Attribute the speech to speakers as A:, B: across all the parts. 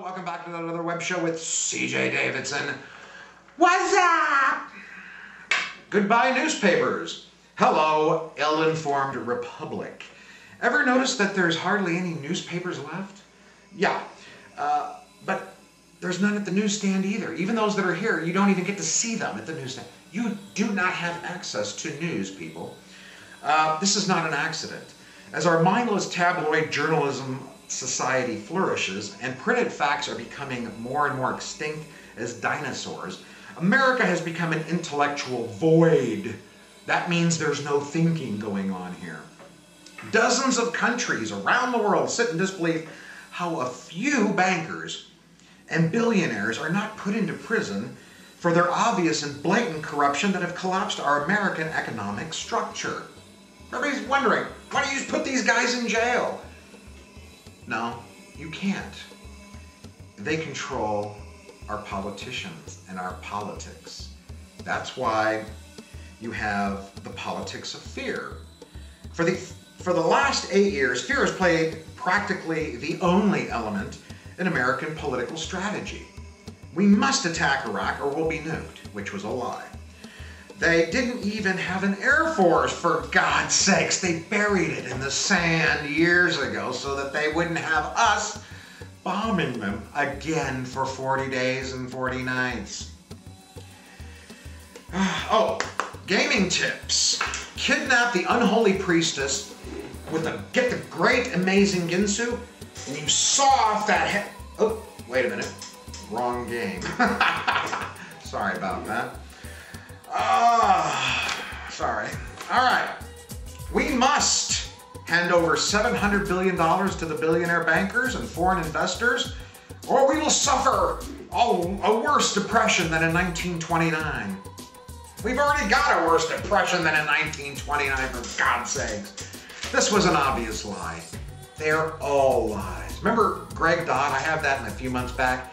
A: Welcome back to another web show with CJ Davidson. What's up? Goodbye, newspapers. Hello, ill-informed republic. Ever notice that there's hardly any newspapers left? Yeah, but there's none at the newsstand either. Even those that are here, you don't even get to see them at the newsstand. You do not have access to news, people. This is not an accident. As our mindless tabloid journalism society flourishes and printed facts are becoming more and more extinct as dinosaurs, America has become an intellectual void. That means there's no thinking going on here. Dozens of countries around the world sit in disbelief how a few bankers and billionaires are not put into prison for their obvious and blatant corruption that have collapsed our American economic structure. Everybody's wondering, why don't you just put these guys in jail? No, you can't. They control our politicians and our politics. That's why you have the politics of fear. For the last 8 years, fear has played practically the only element in American political strategy. We must attack Iraq or we'll be nuked, which was a lie. They didn't even have an air force, for God's sakes. They buried it in the sand years ago so that they wouldn't have us bombing them again for 40 days and 40 nights. Oh, gaming tips. Kidnap the unholy priestess get the great, amazing Ginsu, and you saw off that head. Oh, wait a minute. Wrong game. Sorry about that. Sorry. All right. We must hand over $700 billion to the billionaire bankers and foreign investors, or we will suffer a worse depression than in 1929. We've already got a worse depression than in 1929, for God's sakes. This was an obvious lie. They're all lies. Remember Greg Dodd? I have that in a few months back.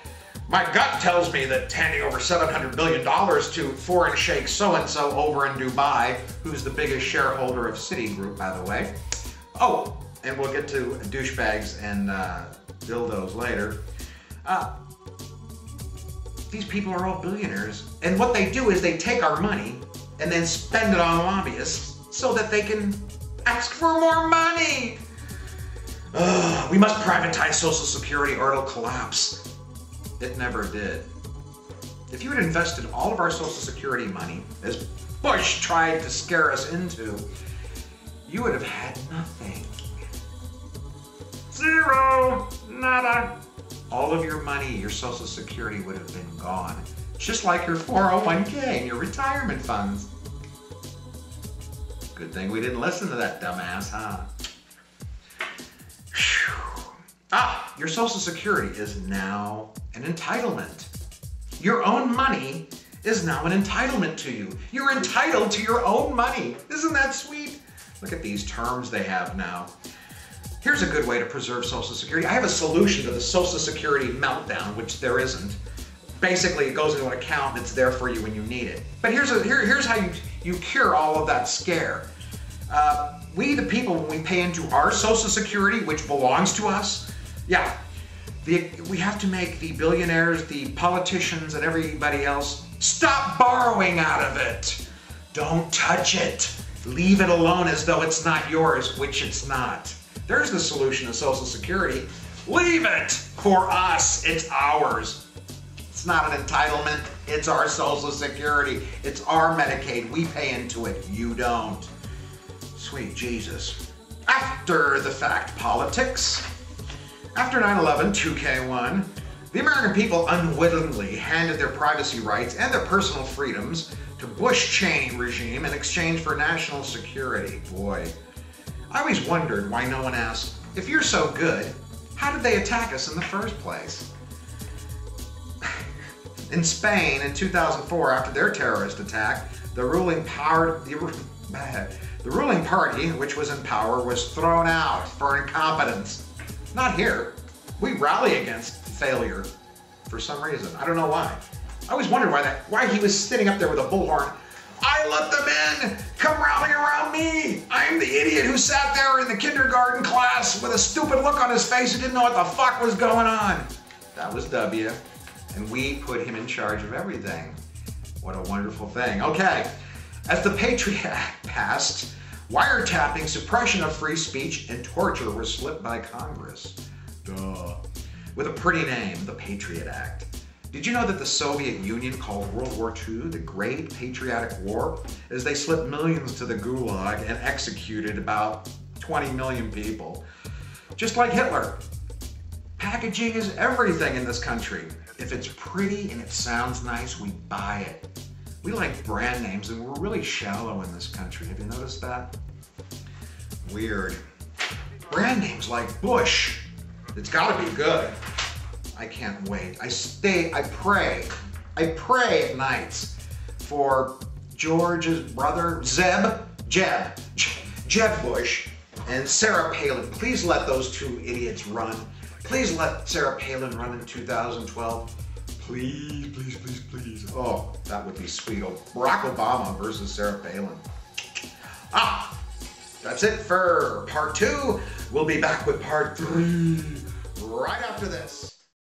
A: My gut tells me that handing over $700 billion to foreign sheikh so-and-so over in Dubai, who's the biggest shareholder of Citigroup, by the way. Oh, and we'll get to douchebags and dildos later. These people are all billionaires. And what they do is they take our money and then spend it on lobbyists so that they can ask for more money. We must privatize Social Security or it'll collapse. It never did. If you had invested all of our Social Security money, as Bush tried to scare us into, you would have had nothing. Zero. Nada. All of your money, your Social Security would have been gone. Just like your 401k and your retirement funds. Good thing we didn't listen to that dumbass, huh? Your Social Security is now an entitlement. Your own money is now an entitlement to you. You're entitled to your own money. Isn't that sweet? Look at these terms they have now. Here's a good way to preserve Social Security. I have a solution to the Social Security meltdown, which there isn't. Basically, it goes into an account and it's there for you when you need it. But here's how you cure all of that scare. We, the people, when we pay into our Social Security, which belongs to us, we have to make the billionaires, the politicians, and everybody else stop borrowing out of it. Don't touch it. Leave it alone as though it's not yours, which it's not. There's the solution to Social Security. Leave it for us. It's ours. It's not an entitlement. It's our Social Security. It's our Medicaid. We pay into it. You don't. Sweet Jesus. After the fact politics. After 9/11, 2K1, the American people unwittingly handed their privacy rights and their personal freedoms to Bush-Cheney regime in exchange for national security. Boy, I always wondered why no one asked, if you're so good, how did they attack us in the first place? In Spain in 2004, after their terrorist attack, the ruling party, which was in power, was thrown out for incompetence. Not here. We rally against failure for some reason. I don't know why. I always wondered why he was sitting up there with a bullhorn. I let them in! Come rally around me! I'm the idiot who sat there in the kindergarten class with a stupid look on his face who didn't know what the fuck was going on. That was W. And we put him in charge of everything. What a wonderful thing. Okay, as the Patriot Act passed, wiretapping, suppression of free speech, and torture were slipped by Congress. Duh. With a pretty name, the Patriot Act. Did you know that the Soviet Union called World War II the Great Patriotic War, as they slipped millions to the Gulag and executed about 20 million people? Just like Hitler. Packaging is everything in this country. If it's pretty and it sounds nice, we buy it. We like brand names and we're really shallow in this country. Have you noticed that? Weird. Brand names like Bush. It's gotta be good. I can't wait. I pray at nights for George's brother, Jeb Bush, and Sarah Palin. Please let those two idiots run. Please let Sarah Palin run in 2012. Please, please, please, please. Oh, that would be sweet. Oh, Barack Obama versus Sarah Palin. That's it for part 2. We'll be back with part 3 right after this.